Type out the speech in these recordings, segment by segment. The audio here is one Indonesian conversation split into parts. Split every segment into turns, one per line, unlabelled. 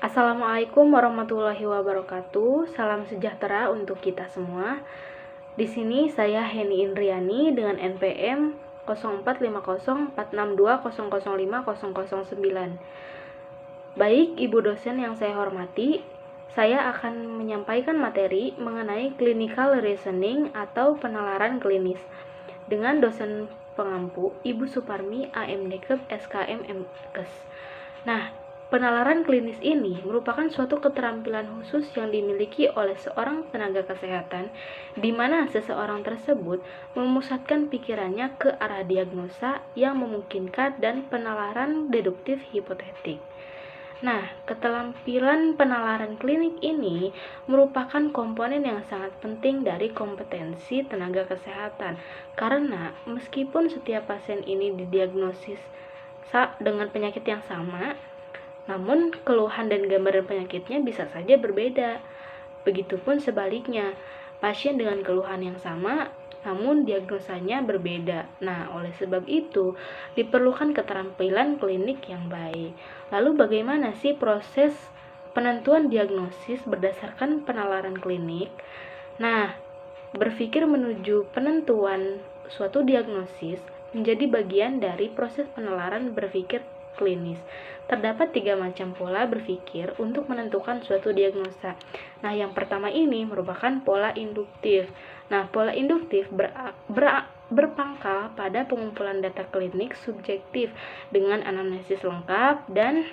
Assalamualaikum warahmatullahi wabarakatuh. Salam sejahtera untuk kita semua. Di sini saya Heni Indriani dengan NPM 04504620050009. Baik, Ibu dosen yang saya hormati, saya akan menyampaikan materi mengenai clinical reasoning atau penalaran klinis dengan dosen pengampu Ibu Suparmi AMDKEB SKM MKes. Nah, penalaran klinis ini merupakan suatu keterampilan khusus yang dimiliki oleh seorang tenaga kesehatan, di mana seseorang tersebut memusatkan pikirannya ke arah diagnosa yang memungkinkan dan penalaran deduktif hipotetik. Nah, keterampilan penalaran klinik ini merupakan komponen yang sangat penting dari kompetensi tenaga kesehatan, karena meskipun setiap pasien ini didiagnosis dengan penyakit yang sama, namun keluhan dan gambaran penyakitnya bisa saja berbeda. Begitupun sebaliknya, pasien dengan keluhan yang sama namun diagnosanya berbeda. Nah, oleh sebab itu diperlukan keterampilan klinik yang baik. Lalu bagaimana sih proses penentuan diagnosis berdasarkan penalaran klinik? Nah, berpikir menuju penentuan suatu diagnosis menjadi bagian dari proses penalaran berpikir klinis. Terdapat 3 macam pola berpikir untuk menentukan suatu diagnosa. Nah, yang pertama ini merupakan pola induktif. Nah, pola induktif berpangkal pada pengumpulan data klinik subjektif dengan anamnesis lengkap dan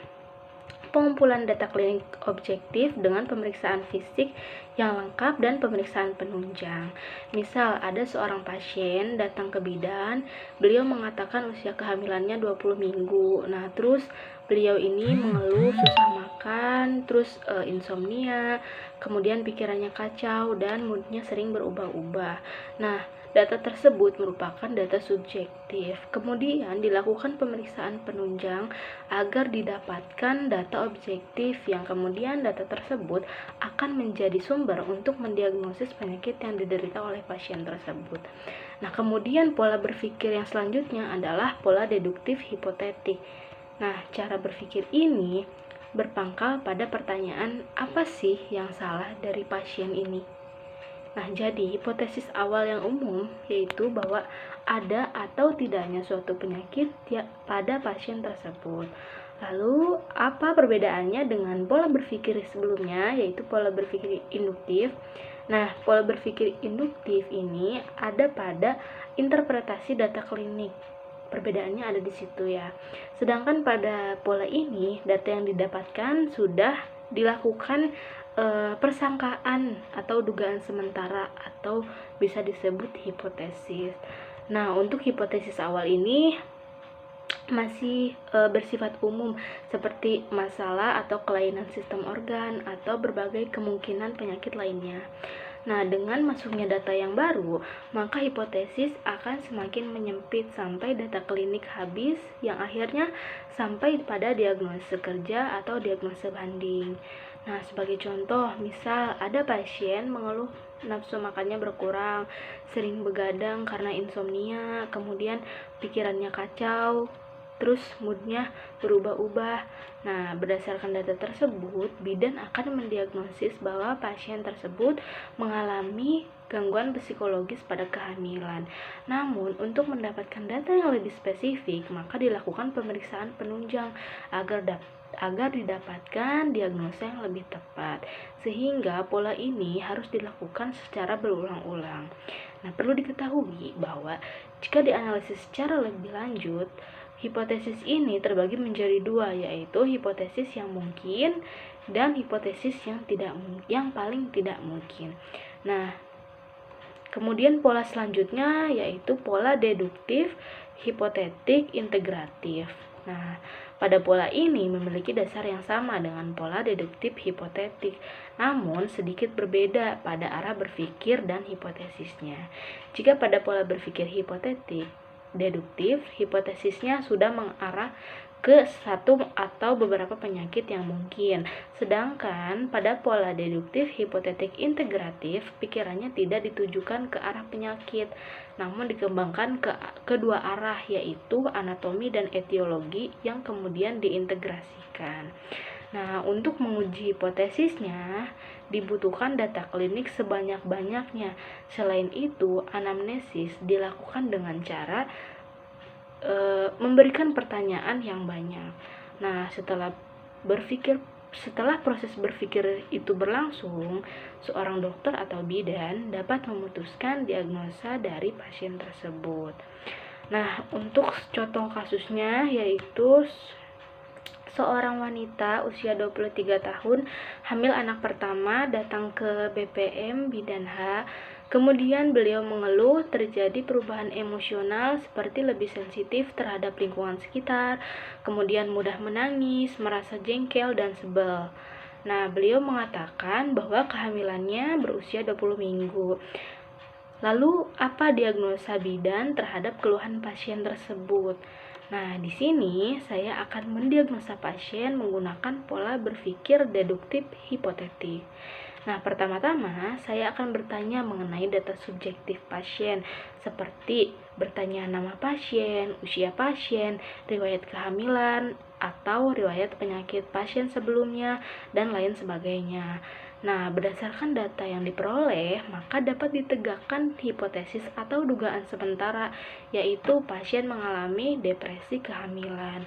pengumpulan data klinik objektif dengan pemeriksaan fisik yang lengkap dan pemeriksaan penunjang. Misal, ada seorang pasien datang ke bidan, beliau mengatakan usia kehamilannya 20 minggu. Nah, terus beliau ini mengeluh susah makan, terus insomnia, kemudian pikirannya kacau dan moodnya sering berubah-ubah. Nah, data tersebut merupakan data subjektif. Kemudian dilakukan pemeriksaan penunjang agar didapatkan data objektif yang kemudian data tersebut akan menjadi sumber untuk mendiagnosis penyakit yang diderita oleh pasien tersebut. Nah, kemudian pola berpikir yang selanjutnya adalah pola deduktif hipotetik. Nah, cara berpikir ini berpangkal pada pertanyaan apa sih yang salah dari pasien ini. Nah, jadi hipotesis awal yang umum yaitu bahwa ada atau tidaknya suatu penyakit pada pasien tersebut. Lalu, apa perbedaannya dengan pola berpikir sebelumnya, yaitu pola berpikir induktif? Nah, pola berpikir induktif ini ada pada interpretasi data klinik. Perbedaannya ada di situ ya. Sedangkan pada pola ini, data yang didapatkan sudah dilakukan persangkaan atau dugaan sementara atau bisa disebut hipotesis. Nah, untuk hipotesis awal ini masih bersifat umum seperti masalah atau kelainan sistem organ atau berbagai kemungkinan penyakit lainnya. Nah, dengan masuknya data yang baru, maka hipotesis akan semakin menyempit sampai data klinik habis yang akhirnya sampai pada diagnosa kerja atau diagnosa banding. Nah, sebagai contoh, misal ada pasien mengeluh nafsu makannya berkurang, sering begadang karena insomnia, kemudian pikirannya kacau, terus moodnya berubah-ubah. Nah, berdasarkan data tersebut, bidan akan mendiagnosis bahwa pasien tersebut mengalami gangguan psikologis pada kehamilan. Namun, untuk mendapatkan data yang lebih spesifik, maka dilakukan pemeriksaan penunjang agar didapatkan diagnosa yang lebih tepat. Sehingga pola ini harus dilakukan secara berulang-ulang. Nah, perlu diketahui bahwa jika dianalisis secara lebih lanjut, hipotesis ini terbagi menjadi 2, yaitu hipotesis yang mungkin dan hipotesis yang paling tidak mungkin. Nah, kemudian pola selanjutnya yaitu pola deduktif, hipotetik, integratif. Nah, pada pola ini memiliki dasar yang sama dengan pola deduktif hipotetik, namun sedikit berbeda pada arah berpikir dan hipotesisnya. Jika pada pola berpikir hipotetik, deduktif, hipotesisnya sudah mengarah ke satu atau beberapa penyakit yang mungkin. Sedangkan pada pola deduktif hipotetik integratif, pikirannya tidak ditujukan ke arah penyakit, namun dikembangkan ke kedua arah, yaitu anatomi dan etiologi yang kemudian diintegrasikan. Nah, untuk menguji hipotesisnya, dibutuhkan data klinik sebanyak-banyaknya. Selain itu, anamnesis dilakukan dengan cara memberikan pertanyaan yang banyak. Nah, setelah proses berpikir itu berlangsung, seorang dokter atau bidan dapat memutuskan diagnosa dari pasien tersebut. Nah, untuk contoh kasusnya yaitu seorang wanita usia 23 tahun hamil anak pertama datang ke BPM Bidan H. Kemudian beliau mengeluh terjadi perubahan emosional seperti lebih sensitif terhadap lingkungan sekitar, kemudian mudah menangis, merasa jengkel dan sebel. Nah, beliau mengatakan bahwa kehamilannya berusia 20 minggu. Lalu, apa diagnosa bidan terhadap keluhan pasien tersebut? Nah, di sini saya akan mendiagnosa pasien menggunakan pola berpikir deduktif hipotetik. Nah, pertama-tama saya akan bertanya mengenai data subjektif pasien, seperti bertanya nama pasien, usia pasien, riwayat kehamilan, atau riwayat penyakit pasien sebelumnya, dan lain sebagainya. Nah, berdasarkan data yang diperoleh, maka dapat ditegakkan hipotesis atau dugaan sementara, yaitu pasien mengalami depresi kehamilan.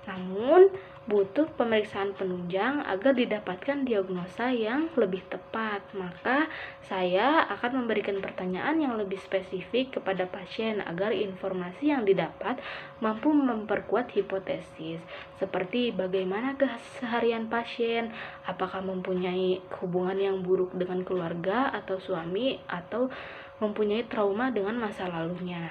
Namun, butuh pemeriksaan penunjang agar didapatkan diagnosa yang lebih tepat. Maka, saya akan memberikan pertanyaan yang lebih spesifik kepada pasien agar informasi yang didapat mampu memperkuat hipotesis, seperti bagaimana keseharian pasien, apakah mempunyai hubungan yang buruk dengan keluarga atau suami, atau mempunyai trauma dengan masa lalunya.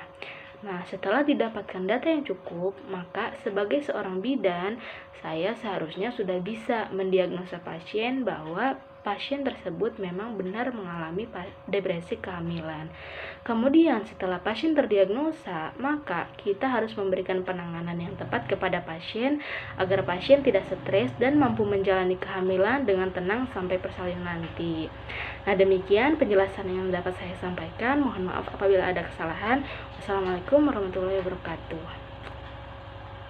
Nah, setelah didapatkan data yang cukup, maka sebagai seorang bidan, saya seharusnya sudah bisa mendiagnosa pasien bahwa pasien tersebut memang benar mengalami depresi kehamilan. Kemudian setelah pasien terdiagnosa, maka kita harus memberikan penanganan yang tepat kepada pasien agar pasien tidak stres dan mampu menjalani kehamilan dengan tenang sampai persalinan nanti. Nah, demikian penjelasan yang dapat saya sampaikan. Mohon maaf apabila ada kesalahan. Wassalamualaikum warahmatullahi wabarakatuh.